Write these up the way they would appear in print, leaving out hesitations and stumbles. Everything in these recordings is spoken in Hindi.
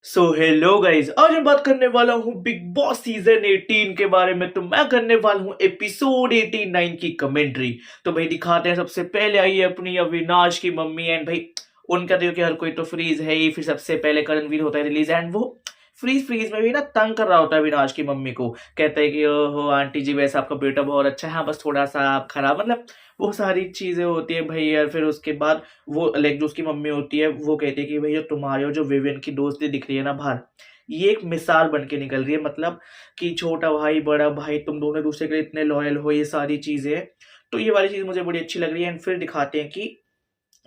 सो हेलो गाइस, आज मैं बात करने वाला हूँ बिग बॉस सीजन 18 के बारे में। तो मैं करने वाला हूँ एपिसोड 89 की कमेंट्री। तो भाई दिखाते हैं, सबसे पहले आई है अपनी अविनाश की मम्मी। एंड भाई उनका देखो कि हर कोई तो फ्रीज है ही। फिर सबसे पहले करणवीर होता है रिलीज, एंड वो फ्रीज फ्रीज में भी ना तंग कर रहा होता है अविनाश की मम्मी को। कहता है कि ओहो आंटी जी, वैसे आपका बेटा बहुत अच्छा है, हाँ बस थोड़ा सा आप खराब, मतलब वो सारी चीजें होती है भाई यार। फिर उसके बाद वो लाइक जो उसकी मम्मी होती है वो कहती है कि भैया तुम्हारे जो विवियन की दोस्ती दिख रही है ना बाहर, ये एक मिसाल बन के निकल रही है। मतलब कि छोटा भाई बड़ा भाई तुम दोनों एक दूसरे के लिए इतने लॉयल हो, ये सारी चीजें। तो ये वाली चीज मुझे बड़ी अच्छी लग रही है। एंड फिर दिखाते हैं कि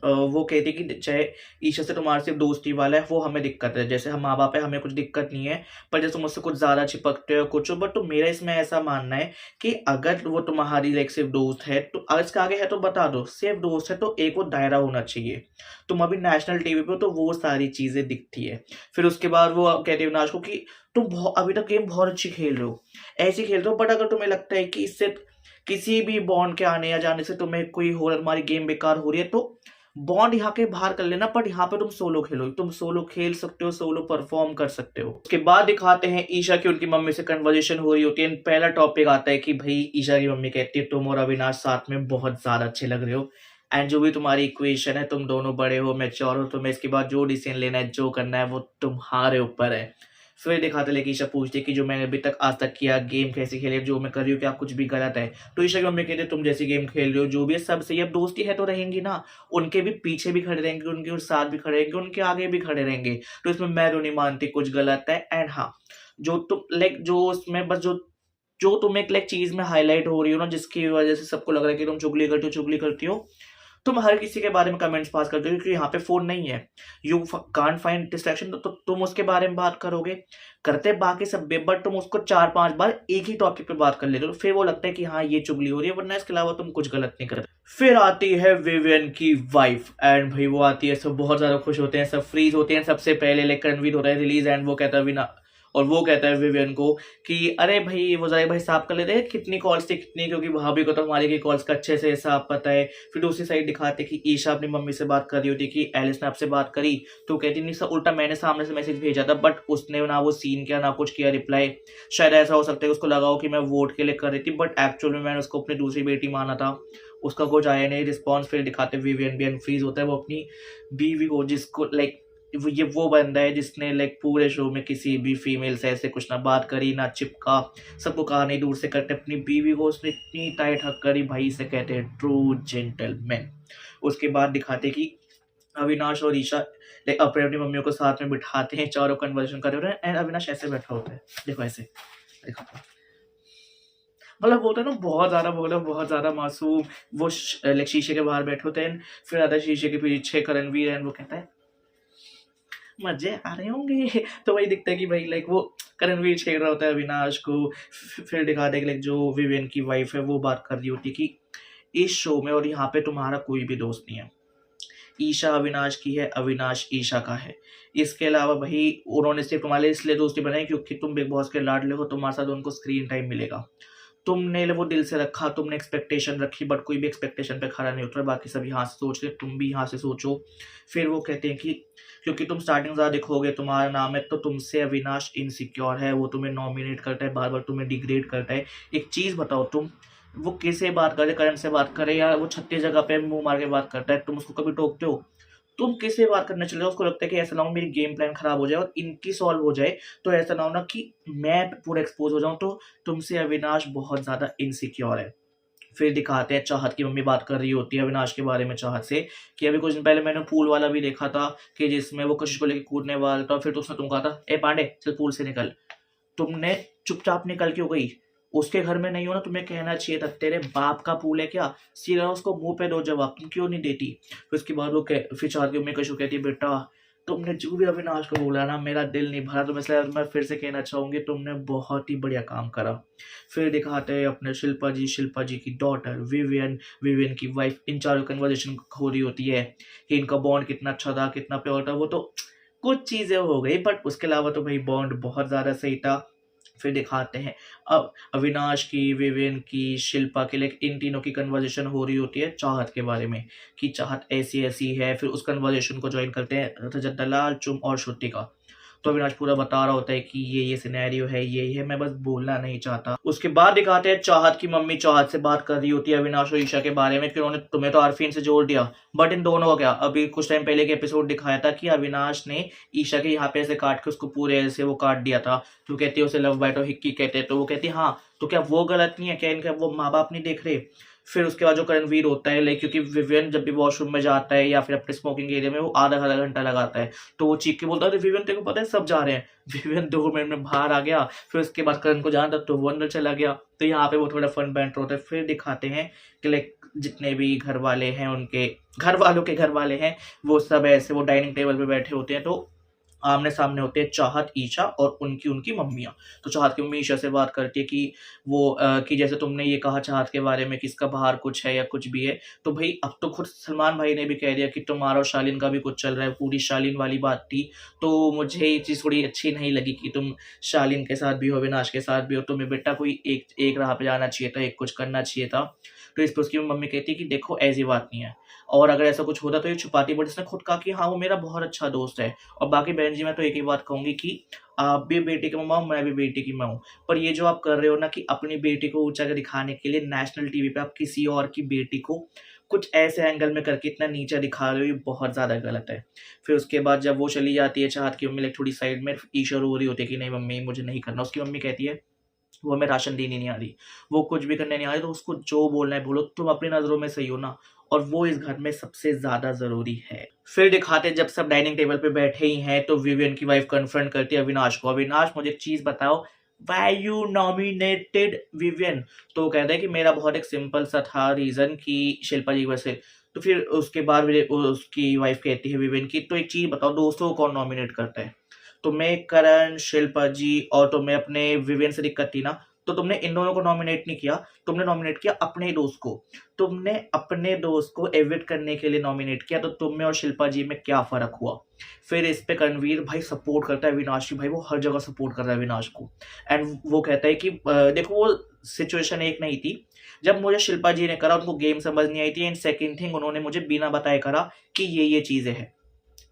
वो कहती है कि चाहे ईशा से तुम्हारा सिर्फ दोस्ती वाला है, वो हमें दिक्कत है। जैसे हम माँ बाप है, हमें कुछ दिक्कत नहीं है, पर जैसे तुम मुझसे कुछ ज्यादा चिपकते हो कुछ हो। बट तो मेरा इसमें ऐसा मानना है कि अगर वो तुम्हारी लाइक सिर्फ दोस्त है तो अगर इसके आगे है तो बता दो, सिर्फ दोस्त है तो एक वो दायरा होना चाहिए। तुम अभी नेशनल टीवी पे हो तो वो सारी चीजें दिखती है। फिर उसके बाद वो कहती है विनाश को कि तुम अभी तक गेम बहुत अच्छी खेल रहे हो, ऐसे खेल रहे हो, बट अगर तुम्हें लगता है कि इससे किसी भी बॉन्ड के आने या जाने से तुम्हें कोई हो, हमारी गेम बेकार हो रही है, तो बॉन्ड यहाँ के बाहर कर लेना। बट यहाँ पे तुम सोलो खेलो, तुम सोलो खेल सकते हो, सोलो परफॉर्म कर सकते हो। उसके बाद दिखाते हैं ईशा की उनकी मम्मी से कन्वर्सेशन हो रही होती है। पहला टॉपिक आता है कि भाई ईशा की मम्मी कहती है तुम और अविनाश साथ में बहुत ज्यादा अच्छे लग रहे हो। एंड जो भी तुम्हारी इक्वेशन है, तुम दोनों बड़े हो, मैच्योर हो, तुम्हें इसके बाद जो डिसीजन लेना है, जो करना है, वो तुम्हारे ऊपर है। फिर दिखाते लेकिन ईशा पूछती है कि जो मैंने अभी तक आज तक किया, गेम कैसे खेले, जो मैं कर रही हूँ क्या कुछ भी गलत है। तो ईशा की मम्मी कहते तुम जैसी गेम खेल रहे हो जो भी है सब सही है, अब दोस्ती है तो रहेंगी ना। उनके भी पीछे भी खड़े रहेंगे, उनके साथ भी खड़े रहेंगे, उनके आगे भी खड़े रहेंगे। तो इसमें मैं तो नहीं मानती कुछ गलत है। एंड हाँ, जो तुम लाइक जो उसमें बस जो जो तुम एक लाइक चीज में हाईलाइट हो रही हो ना, जिसकी वजह से सबको लग रहा है कि तुम चुगली करती हो, चुगली करती हो। तुम हर किसी के बारे में कमेंट्स पास करते हो क्योंकि यहाँ पे फोन नहीं है, यू कांट फाइंड डिस्ट्रैक्शन। तो तुम उसके बारे में बात करोगे, करते बाकी सब बट तुम उसको 4-5 बार एक ही टॉपिक पे बात कर लेते हो, तो फिर वो लगता है कि हाँ ये चुगली हो रही है, वरना इसके अलावा तुम कुछ गलत नहीं करते। फिर आती है विवियन की वाइफ। एंड भाई वो आती है, सब बहुत ज्यादा खुश होते हैं, सब फ्रीज होते हैं। सबसे पहले लाइक रणवीर होता है रिलीज, एंड वो कहता है विना, और वो कहता है विवियन को कि अरे भाई वो जरा भाई हिसाब कर लेते हैं कितनी कॉल्स थी कितनी, क्योंकि भाभी को तो हमारी की कॉल्स का अच्छे से हिसाब पता है। फिर दूसरी साइड दिखाते कि ईशा अपनी मम्मी से बात कर रही होती कि एलिस ने आपसे बात करी, तो कहती नहीं सर, उल्टा मैंने सामने से मैसेज भेजा था, बट उसने ना वो सीन किया ना कुछ किया रिप्लाई। शायद ऐसा हो सकता है उसको लगा हो कि मैं वोट के लिए कर रही थी, बट एक्चुअल में मैंने उसको अपनी दूसरी बेटी माना था। उसका कुछ आया नहीं रिस्पॉन्स। फिर दिखाते विवियन भी फ्रीज होता है, वो अपनी बीवी को, जिसको लाइक वो बंदा है जिसने लाइक पूरे शो में किसी भी फीमेल से ऐसे कुछ ना बात करी ना चिपका, सबको कहा नहीं दूर से करते, अपनी बीवी को उसने इतनी टाइट हक करी, भाई इसे कहते हैं ट्रू जेंटलमैन। उसके बाद दिखाते कि अविनाश और ईशा लाइक अपने अपनी मम्मियों को साथ में बिठाते हैं, चारों कन्वर्सेशन कर रहे हैं। एंड अविनाश ऐसे बैठा होता है, देखो ऐसे, देखो मतलब बोलते हैं ना बहुत ज्यादा बोला, बहुत ज्यादा मासूम। वो लाइक शीशे के बाहर बैठे होते हैं। फिर आता है शीशे के पीछे करणवीर, एंड वो कहता है मजे आ रहे होंगे। तो वही दिखता है कि भाई लाइक वो करणवीर छेड़ रहा होता है अविनाश को। फिर दिखाते हैं कि लाइक जो विवेन की वाइफ है वो बात कर रही होती है कि इस शो में और यहाँ पे तुम्हारा कोई भी दोस्त नहीं है, ईशा अविनाश की है, अविनाश ईशा का है। इसके अलावा भाई उन्होंने सिर्फ तुम्हारे लिए इसलिए दोस्ती बनाई क्योंकि तुम बिग बॉस के लाडले हो, तुम्हारे साथ उनको स्क्रीन टाइम मिलेगा। तुमने वो दिल से रखा, तुमने एक्सपेक्टेशन रखी, बट कोई भी एक्सपेक्टेशन पे खरा नहीं उतरा। बाकी सब यहाँ से सोच रहे, तुम भी यहाँ से सोचो। फिर वो कहते हैं कि क्योंकि तुम स्टार्टिंग ज़्यादा दिखोगे, तुम्हारा नाम है, तो तुमसे अविनाश इनसिक्योर है, वो तुम्हें नॉमिनेट करता है, बार बार तुम्हें डिग्रेड करता है। एक चीज़ बताओ तुम, वो किससे बात करे, करण से बात करे या वो 36 जगह पे मुंह मार के बात करता है, तुम उसको कभी टोकते हो? तुम किससे बात करने चले हो? उसको लगता है कि ऐसा ना हो मेरी गेम प्लान खराब हो जाए और इनकी सॉल्व हो जाए, तो ऐसा ना हो ना कि मैं पूरा एक्सपोज हो जाऊं। तो तुमसे अविनाश बहुत ज्यादा इनसिक्योर है। फिर दिखाते हैं चाहत की मम्मी बात कर रही होती है अविनाश के बारे में चाहत से कि अभी कुछ दिन पहले मैंने पूल वाला भी देखा था कि जिसमें वो कशिश को लेकर कूदने वाला था, फिर तो उसने तुम कहा था ए पांडे चल पूल से निकल। तुमने चुपचाप निकल क्यों गई? उसके घर में नहीं हो ना, तुम्हें कहना चाहिए था तेरे बाप का पूल है क्या, सीधा उसको मुंह पे दो जवाब, तुम क्यों नहीं देती? फिर उसके बाद वो फिर चाहत की मम्मी कशु कहती है बेटा तुमने जो भी अविनाश को बोला ना, मेरा दिल नहीं भरा, तो इसलिए मैं फिर से कहना चाहूंगी तुमने बहुत ही बढ़िया काम करा। फिर दिखाते हैं अपने शिल्पा जी की डॉटर विवियन, विवियन की वाइफ, इन चारों कन्वर्जेशन हो रही होती है कि इनका बॉन्ड कितना अच्छा था, कितना प्योर था। वो तो कुछ चीजें हो गई, बट उसके अलावा तो भाई बॉन्ड बहुत ज्यादा सही था। फिर दिखाते हैं अब अविनाश की, विवेन की, शिल्पा के लिए इन तीनों की कन्वर्जेशन हो रही होती है चाहत के बारे में कि चाहत ऐसी ऐसी है। फिर उस कन्वर्जेशन को ज्वाइन करते हैं रजत दलाल, चुम और श्रुति का। तो अविनाश पूरा बता रहा होता है कि ये सिनेरियो है, ये है, मैं बस बोलना नहीं चाहता। उसके बाद दिखाते हैं चाहत की मम्मी चाहत से बात कर रही होती है अविनाश और ईशा के बारे में कि उन्होंने तुम्हें तो अरफीन से जोड़ दिया, बट इन दोनों का क्या? अभी कुछ टाइम पहले के एपिसोड दिखाया था कि अविनाश ने ईशा के यहाँ पे ऐसे काट के उसको पूरे ऐसे वो काट दिया था। तो कहती है उसे लव बाइट और हिक्की कहते हैं, तो वो कहती है हाँ, तो क्या वो गलत नहीं है? क्या इनका वो माँ बाप नहीं देख रहे? फिर उसके बाद जो करणवीर होता है, लाइक क्योंकि विवियन जब भी वॉशरूम में जाता है या फिर अपने स्मोकिंग एरिया में वो आधा आधा घंटा लगाता है, तो वो चीख के बोलता है विवियन तेरे को पता है सब जा रहे हैं। विवियन 2 मिनट में बाहर आ गया, फिर उसके बाद करण को जाना था तो वो अंदर चला गया। तो यहाँ पे वो थोड़ा फन बैंटर होता है। फिर दिखाते हैं कि लाइक जितने भी घर वाले हैं, उनके घर वालों के घर वाले हैं, वो सब ऐसे वो डाइनिंग टेबल पे बैठे होते हैं। तो आमने सामने होते हैं चाहत, ईशा और उनकी उनकी मम्मियाँ। तो चाहत की मम्मी ईशा से बात करती है कि वो कि जैसे तुमने ये कहा चाहत के बारे में कि इसका बाहर कुछ है या कुछ भी है, तो भाई अब तो खुद सलमान भाई ने भी कह दिया कि तुम्हारा और शालीन का भी कुछ चल रहा है, पूरी शालीन वाली बात थी। तो मुझे ये चीज़ थोड़ी अच्छी नहीं लगी कि तुम शालीन के साथ भी हो, अविनाश के साथ भी हो, तुम्हें बेटा कोई एक राह पे जाना चाहिए था, एक कुछ करना चाहिए था। तो इस पर उसकी मम्मी कहती है कि देखो ऐसी बात नहीं है, और अगर ऐसा कुछ होता तो ये छुपाती, बट इसने खुद कहा कि हाँ वो मेरा बहुत अच्छा दोस्त है। और बाकी बहन जी मैं तो एक ही बात कहूंगी कि आप भी बेटी की मम्मा हूँ, मैं भी बेटी की माँ हूँ, पर ये जो आप कर रहे हो ना कि अपनी बेटी को ऊंचा कर दिखाने के लिए नेशनल टीवी पे आप किसी और की बेटी को कुछ ऐसे एंगल में करके इतना नीचा दिखा रहे हो, ये बहुत ज्यादा गलत है। फिर उसके बाद जब वो चली जाती है चाहत की मम्मी लाइक थोड़ी साइड में, ईशा रो रही होती है कि नहीं मम्मी मुझे नहीं करना। उसकी मम्मी कहती है वो हमें राशन देने नहीं आ रही, वो कुछ भी करने नहीं आ रही, तो उसको जो बोलना है बोलो, तुम अपनी नजरों में सही हो ना, और वो इस घर में सबसे ज्यादा जरूरी है। फिर दिखाते जब सब डाइनिंग टेबल पे बैठे ही हैं तो विवियन की वाइफ कन्फ्रंट करती है अविनाश को, अविनाश मुझे एक चीज बताओ, वाई यू नॉमिनेटेड विवियन? तो वो कहता है कि मेरा बहुत एक सिंपल सा था रीजन कि शिल्पा जी की वजह से। तो फिर उसके बाद उसकी वाइफ कहती है विवियन की, तो एक चीज बताओ दोस्तों को कौन नॉमिनेट करता है? तुम्हें करण, शिल्पा जी और तुम्हें अपने विवियन से दिक्कत थी ना, तो तुमने इन दोनों को नॉमिनेट नहीं किया, तुमने नॉमिनेट किया अपने ही दोस्त को। तुमने अपने दोस्त को एविट करने के लिए नॉमिनेट किया, तो तुम में और शिल्पा जी में क्या फर्क हुआ? फिर इस पे करणवीर भाई सपोर्ट करता है अविनाश की, भाई वो हर जगह सपोर्ट कर रहा है अविनाश को। एंड वो कहता है कि देखो वो सिचुएशन एक नहीं थी, जब मुझे शिल्पा जी ने करा उनको गेम समझ नहीं आई थी, एंड सेकेंड थिंग उन्होंने मुझे बिना बताए करा कि ये चीजें हैं।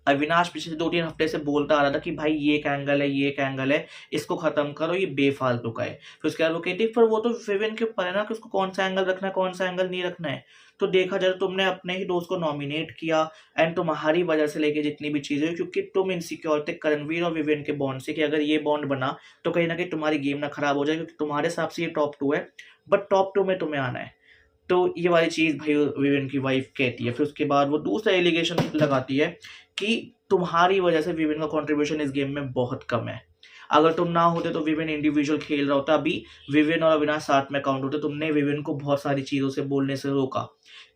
अविनाश पिछले 2-3 हफ्ते से बोलता आ रहा था कि भाई ये एक एंगल है, ये एक एंगल है, इसको खत्म करो, ये बेफालतू का है। फिर उसके बाद वो कहती है पर वो तो विवियन के ऊपर है ना कि उसको कौन सा एंगल रखना है, कौन सा एंगल नहीं रखना है। तो देखा जाए तो तुमने अपने ही दोस्त को नॉमिनेट किया, एंड तुम्हारी वजह से लेके जितनी भी चीजें, क्योंकि तुम इनसिक्योर थे करणवीर और विवियन के बॉन्ड से कि अगर ये बॉन्ड बना तो कहीं ना कहीं तुम्हारी गेम ना खराब हो जाए, क्योंकि तुम्हारे हिसाब से ये टॉप 2 है, बट टॉप 2 में तुम्हें आना है। तो ये वाली चीज भाई विवियन की वाइफ कहती है। फिर उसके बाद वो दूसरा एलिगेशन लगाती है कि तुम्हारी वजह से विवियन का कंट्रीब्यूशन इस गेम में बहुत कम है, अगर तुम ना होते तो विवियन इंडिविजुअल खेल रहा होता, अभी विवियन और अविनाश साथ में काउंट होते। तुमने विवियन को बहुत सारी चीजों से बोलने से रोका,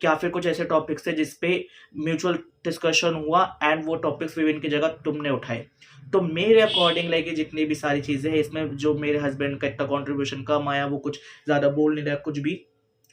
क्या फिर कुछ ऐसे टॉपिक्स थे जिसपे म्यूचुअल डिस्कशन हुआ एंड वो टॉपिक्स विवियन की जगह तुमने उठाए? तो मेरे अकॉर्डिंग लाइक जितनी भी सारी चीजें हैं इसमें जो मेरे हस्बैंड का इतना कॉन्ट्रीब्यूशन कम आया, वो कुछ ज्यादा बोल नहीं रहा कुछ भी,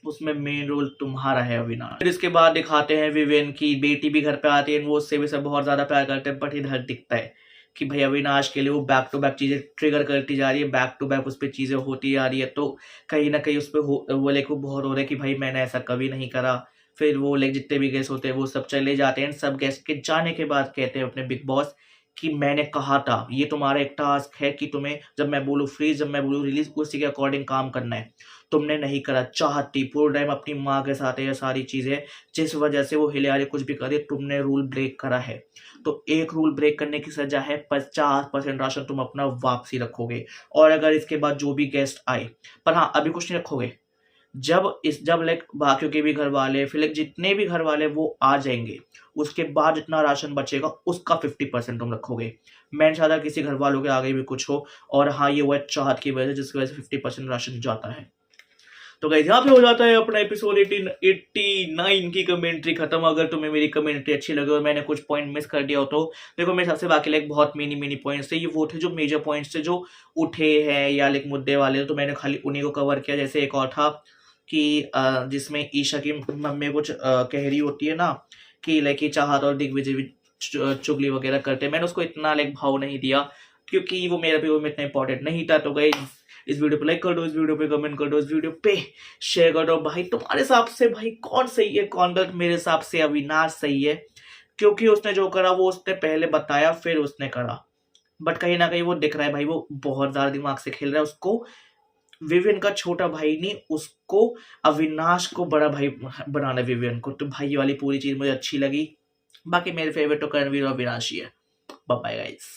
उसमें मेन रोल तुम्हारा है अविनाश। फिर इसके बाद दिखाते हैं विवियन की बेटी भी घर पे आती है, वो उससे भी सब बहुत ज्यादा प्यार करते हैं, बट इधर दिखता है कि भाई अविनाश के लिए वो बैक टू बैक चीजें ट्रिगर करती जा रही है, बैक टू बैक उस पर चीजें होती आ रही है। तो कहीं ना कहीं उस पर वो लेको बहुत हो रहा है कि भाई मैंने ऐसा कभी नहीं करा। फिर वो लाइक जितने भी गेस्ट होते हैं वो सब चले जाते हैं, सब गेस्ट के जाने के बाद कहते हैं अपने बिग बॉस कि मैंने कहा था ये तुम्हारा एक टास्क है कि तुम्हें जब मैं बोलूँ फ्रीज, जब मैं बोलूँ रिलीज, उसी के अकॉर्डिंग काम करना है, तुमने नहीं करा। चाहती पूरे टाइम अपनी माँ के साथ है ये सारी चीजें, जिस वजह से वो हिले आ रही कुछ भी करे, तुमने रूल ब्रेक करा है। तो एक रूल ब्रेक करने की सजा है 50% राशन तुम अपना वापसी रखोगे, और अगर इसके बाद जो भी गेस्ट आए, पर हाँ अभी कुछ नहीं रखोगे, जब लाइक बाकियों के भी घर वाले फिर लाइक जितने भी घर वाले वो आ जाएंगे, उसके बाद जितना राशन बचेगा उसका 50% तुम रखोगे। मैं नहीं चाहता किसी घर वालों के आगे भी कुछ हो, और हाँ ये वो चाहत की वजह से जिसकी वजह से 50% राशन जाता है। तो गाइस यहाँ पे हो जाता है अपना एपिसोड 89 की कमेंट्री खत्म। अगर तुम्हें मेरी कमेंट्री अच्छी लगे और मैंने कुछ पॉइंट मिस कर दिया हो तो देखो, मेरे हिसाब से बाकी लाइक बहुत मिनी पॉइंट्स थे, ये वो थे जो मेजर पॉइंट्स थे जो उठे हैं या लाइक मुद्दे वाले, तो मैंने खाली उन्हीं को कवर किया। जैसे एक और था कि जिसमें ईशा की मम्मी कुछ कह रही होती है ना कि लाइक ये चाहत और दिग्विजय भी चुगली वगैरह करते हैं, मैंने उसको इतना लाइक भाव नहीं दिया क्योंकि वो मेरे पे इतना इंपॉर्टेंट नहीं था। तो गाइस इस वीडियो पे लाइक कर दो, इस वीडियो पे कमेंट कर दो, इस वीडियो पे शेयर कर दो। भाई तुम्हारे हिसाब से भाई कौन सही है कौन गलत? मेरे हिसाब से अविनाश सही है, क्योंकि उसने जो करा वो उसने पहले बताया फिर उसने करा। बट कहीं ना कहीं वो दिख रहा है भाई वो बहुत ज्यादा दिमाग से खेल रहा है। उसको विवियन का छोटा भाई नहीं, उसको अविनाश को बड़ा भाई बनाना है विवियन को। तो भाई ये वाली पूरी चीज मुझे अच्छी लगी। बाकी मेरे फेवरेट तो करणवीर और अविनाश ही है। Bye bye guys.